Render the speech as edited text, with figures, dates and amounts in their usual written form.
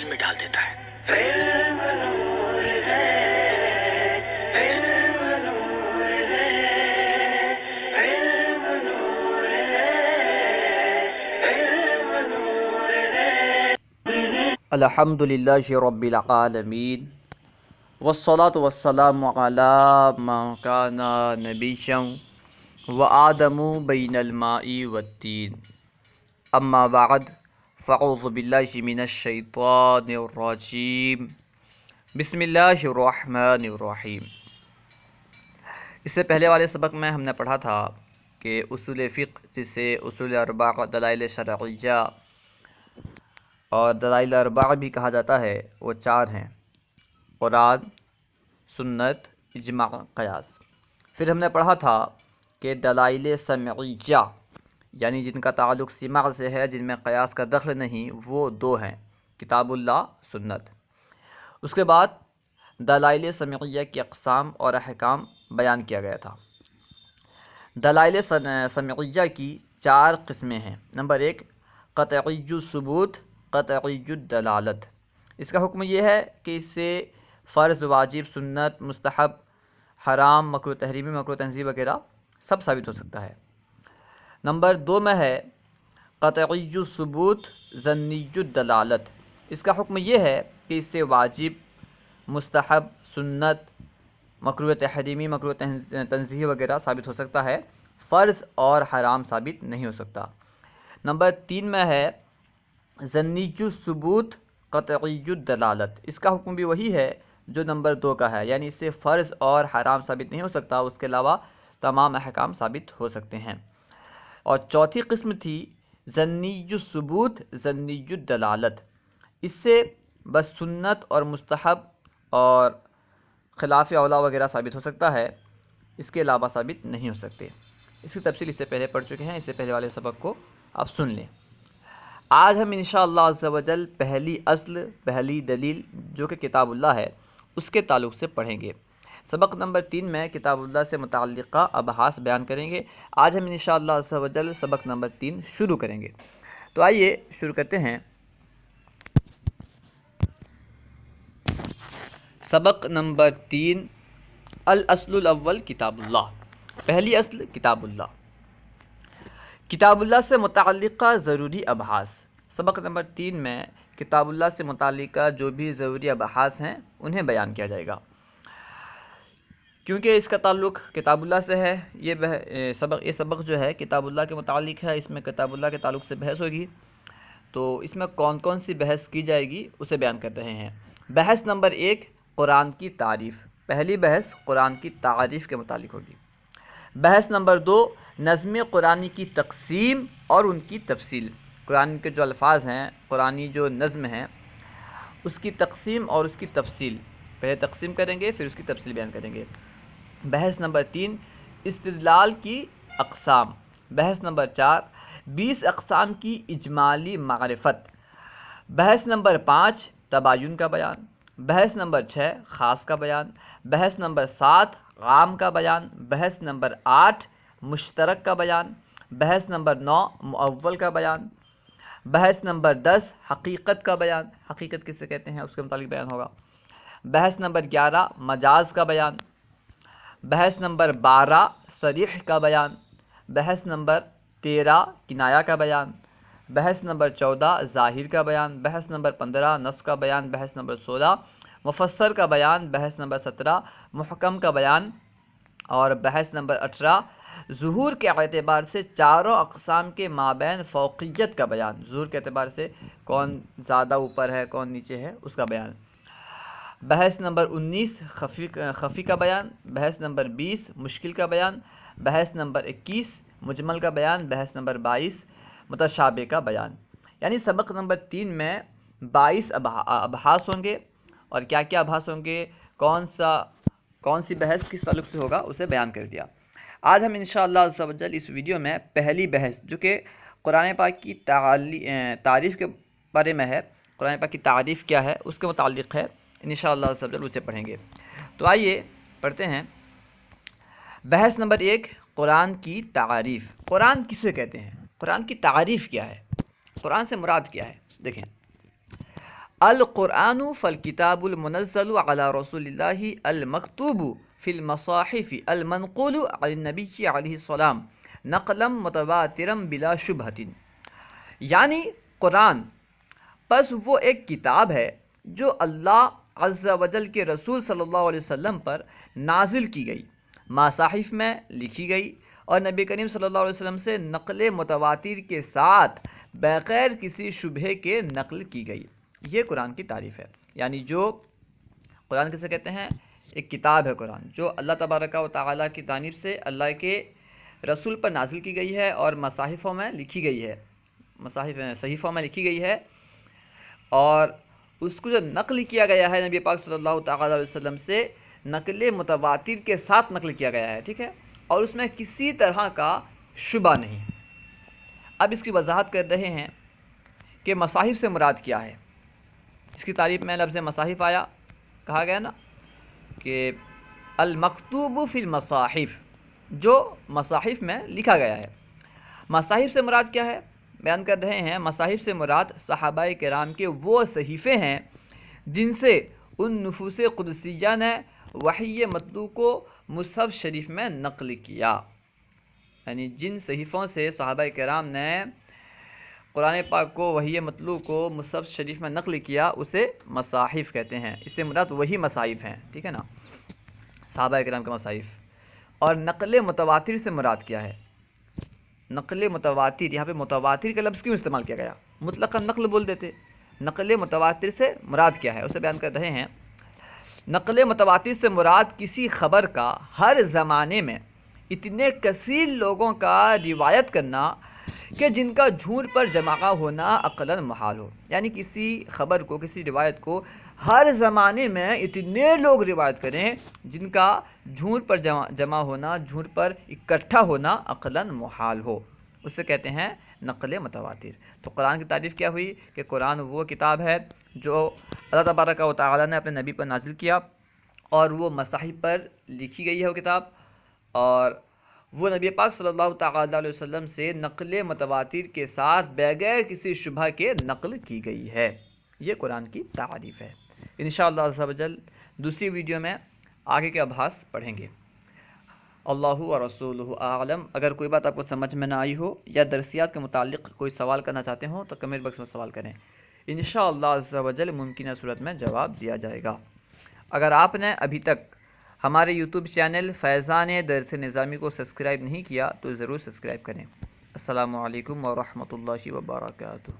انداز میں ڈال دیتا ہے۔ الحمدللہ رب العالمین والصلاة والسلام علی من کان نبیا وآدم بین الماء والتین اما بعد فاعوذ باللہ من الشیطان الرجیم بسم اللہ الرحمن الرحیم۔ اس سے پہلے والے سبق میں ہم نے پڑھا تھا کہ اصول فقہ جسے اصول اربعہ دلائل شرعیہ اور دلائل اربعہ بھی کہا جاتا ہے وہ چار ہیں: قرآن، سنت، اجماع، قیاس۔ پھر ہم نے پڑھا تھا کہ دلائل سمعیہ یعنی جن کا تعلق سماع سے ہے، جن میں قیاس کا دخل نہیں، وہ دو ہیں: کتاب اللہ، سنت۔ اس کے بعد دلائل سمعیہ کی اقسام اور احکام بیان کیا گیا تھا۔ دلائل سمعیہ کی چار قسمیں ہیں۔ نمبر 1، قطعی الثبوت، قطعی الدلالت۔ اس کا حکم یہ ہے کہ اس سے فرض، واجب، سنت، مستحب، حرام، مکروہ تحریمی، مکروہ تنزیہی وغیرہ سب ثابت ہو سکتا ہے۔ نمبر 2 میں ہے قطعی الثبوت، ظنی الدلالت۔ اس کا حکم یہ ہے کہ اس سے واجب، مستحب، سنت، مکروہ تحریمی، مکروہ تنزیہی وغیرہ ثابت ہو سکتا ہے، فرض اور حرام ثابت نہیں ہو سکتا۔ نمبر 3 میں ہے ظنی الثبوت، قطعی الدلالت۔ اس کا حکم بھی وہی ہے جو نمبر 2 کا ہے، یعنی اس سے فرض اور حرام ثابت نہیں ہو سکتا، اس کے علاوہ تمام احکام ثابت ہو سکتے ہیں۔ اور چوتھی قسم تھی ظنی الثبوت، ظنی الدلالت۔ اس سے بس سنت اور مستحب اور خلاف اولا وغیرہ ثابت ہو سکتا ہے، اس کے علاوہ ثابت نہیں ہو سکتے۔ اس کی تفصیل اس سے پہلے پڑھ چکے ہیں، اس سے پہلے والے سبق کو آپ سن لیں۔ آج ہم انشاءاللہ عز و جل پہلی اصل، پہلی دلیل جو کہ کتاب اللہ ہے، اس کے تعلق سے پڑھیں گے۔ سبق نمبر 3 میں کتاب اللہ سے متعلقہ ابحاث بیان کریں گے۔ آج ہم انشاءاللہ عز و جل سبق نمبر 3 شروع کریں گے۔ تو آئیے شروع کرتے ہیں۔ سبق نمبر 3، الاصل الاول کتاب اللہ۔ پہلی اصل کتاب اللہ۔ کتاب اللہ سے متعلقہ ضروری ابحاث۔ سبق نمبر 3 میں کتاب اللہ سے متعلقہ جو بھی ضروری ابحاث ہیں انہیں بیان کیا جائے گا۔ کیونکہ اس کا تعلق کتاب اللہ سے ہے، یہ سبق جو ہے کتاب اللہ کے متعلق ہے، اس میں کتاب اللہ کے تعلق سے بحث ہوگی، تو اس میں کون کون سی بحث کی جائے گی اسے بیان کر رہے ہیں۔ بحث نمبر 1، قرآن کی تعریف۔ پہلی بحث قرآن کی تعریف کے متعلق ہوگی۔ بحث نمبر 2، نظم قرآنی کی تقسیم اور ان کی تفصیل۔ قرآن کے جو الفاظ ہیں، قرآنی جو نظم ہیں، اس کی تقسیم اور اس کی تفصیل۔ پہلے تقسیم کریں گے، پھر اس کی تفصیل بیان کریں گے۔ بحث نمبر 3، استدلال کی اقسام۔ بحث نمبر 4، 20 اقسام کی اجمالی معرفت۔ بحث نمبر 5، تباین کا بیان۔ بحث نمبر 6، خاص کا بیان۔ بحث نمبر 7، عام کا بیان۔ بحث نمبر 8، مشترک کا بیان۔ بحث نمبر 9، مؤول کا بیان۔ بحث نمبر 10، حقیقت کا بیان۔ حقیقت کسے کہتے ہیں اس کے متعلق بیان ہوگا۔ بحث نمبر 11، مجاز کا بیان۔ بحث نمبر 12، صریح کا بیان۔ بحث نمبر 13، کنایہ کا بیان۔ بحث نمبر 14، ظاہر کا بیان۔ بحث نمبر 15، نص کا بیان۔ بحث نمبر 16، مفسر کا بیان۔ بحث نمبر 17، محکم کا بیان۔ اور بحث نمبر 18، ظہور کے اعتبار سے چاروں اقسام کے مابین فوقیت کا بیان۔ ظہور کے اعتبار سے کون زیادہ اوپر ہے، کون نیچے ہے، اس کا بیان۔ بحث نمبر 19، خفی کا بیان۔ بحث نمبر 20، مشکل کا بیان۔ بحث نمبر 21، مجمل کا بیان۔ بحث نمبر 22، متشابہ کا بیان۔ یعنی سبق نمبر 3 میں 22 ابحاث ہوں گے، اور کیا کیا ابحاث ہوں گے، کون سی بحث کس تعلق سے ہوگا اسے بیان کر دیا۔ آج ہم انشاءاللہ عز و جل اس ویڈیو میں پہلی بحث جو کہ قرآن پاک کی تعریف کے بارے میں ہے، قرآن پاک کی تعریف کیا ہے اس کے متعلق ہے، انشاءاللہ عز و جل اسے پڑھیں گے۔ تو آئیے پڑھتے ہیں۔ بحث نمبر 1، قرآن کی تعریف۔ قرآن کسے کہتے ہیں؟ قرآن کی تعریف کیا ہے؟ قرآن سے مراد کیا ہے؟ دیکھیں، القرآن فالکتاب المنزل علی رسول اللہ المکتوب فی المصاحف المنقول علی النبی علیہ السلام نقلا متواترا بلا شبہۃ، یعنی قرآن پس وہ ایک کتاب ہے جو اللہ عز و جل کے رسول صلی اللہ علیہ وسلم پر نازل کی گئی، مصاحف میں لکھی گئی اور نبی کریم صلی اللہ علیہ وسلم سے نقل متواتر کے ساتھ بغیر کسی شبہے کے نقل کی گئی۔ یہ قرآن کی تعریف ہے، یعنی جو قرآن کسے کہتے ہیں؟ ایک کتاب ہے قرآن جو اللہ تبارک و تعالیٰ کی جانب سے اللہ کے رسول پر نازل کی گئی ہے اور مصاحفوں میں لکھی گئی ہے، صحیفوں میں لکھی گئی ہے، اور اس کو جو نقل کیا گیا ہے نبی پاک صلی اللہ تعالیٰ علیہ وسلم سے نقل متواتر کے ساتھ نقل کیا گیا ہے، ٹھیک ہے، اور اس میں کسی طرح کا شبہ نہیں۔ اب اس کی وضاحت کر رہے ہیں کہ مصاحف سے مراد کیا ہے۔ اس کی تعریف میں لفظ مصاحف آیا، کہا گیا نا کہ المکتوب فی المصاحف، جو مصاحف میں لکھا گیا ہے۔ مصاحف سے مراد کیا ہے؟ بیان کر رہے ہیں مصاحف سے مراد صحابہ کرام کے وہ صحیفے ہیں جن سے ان نفوس قدسیہ نے وحی مطلوع کو مصحف شریف میں نقل کیا، یعنی جن صحیفوں سے صحابہ کرام نے قرآن پاک کو وحی مطلوع کو مصحف شریف میں نقل کیا اسے مصاحف کہتے ہیں۔ اس سے مراد وہی مصاحف ہیں، ٹھیک ہے نا، صحابہ کرام کے مصاحف۔ اور نقل متواتر سے مراد کیا ہے؟ نقل متواتر، یہاں پہ متواتر کا لفظ کیوں استعمال کیا گیا؟ مطلقاً نقل بول دیتے۔ نقل متواتر سے مراد کیا ہے اسے بیان کر رہے ہیں۔ نقل متواتر سے مراد کسی خبر کا ہر زمانے میں اتنے کثیر لوگوں کا روایت کرنا کہ جن کا جھوٹ پر جمع ہونا عقلاً محال ہو، یعنی کسی خبر کو، کسی روایت کو ہر زمانے میں اتنے لوگ روایت کریں جن کا جھوٹ پر جمع ہونا، جھوٹ پر اکٹھا ہونا عقلاً محال ہو، اسے کہتے ہیں نقل متواتر۔ تو قرآن کی تعریف کیا ہوئی کہ قرآن وہ کتاب ہے جو اللہ تبارک و تعالیٰ نے اپنے نبی پر نازل کیا، اور وہ مصاحف پر لکھی گئی ہے وہ کتاب، اور وہ نبی پاک صلی اللہ تعالیٰ علیہ وسلم سے نقل متواتر کے ساتھ بغیر کسی شبہ کے نقل کی گئی ہے۔ یہ قرآن کی تعریف ہے۔ انشاءاللہ عز و جل دوسری ویڈیو میں آگے کے ابحاث پڑھیں گے۔ اللہ و رسولہ اعلم۔ اگر کوئی بات آپ کو سمجھ میں نہ آئی ہو یا درسیات کے متعلق کوئی سوال کرنا چاہتے ہوں تو کمنٹ باکس میں سوال کریں، انشاءاللہ عز و جل ممکنہ صورت میں جواب دیا جائے گا۔ اگر آپ نے ابھی تک ہمارے یوٹیوب چینل فیضان درس نظامی کو سبسکرائب نہیں کیا تو ضرور سبسکرائب کریں۔ السلام علیکم ورحمۃ اللہ وبرکاتہ۔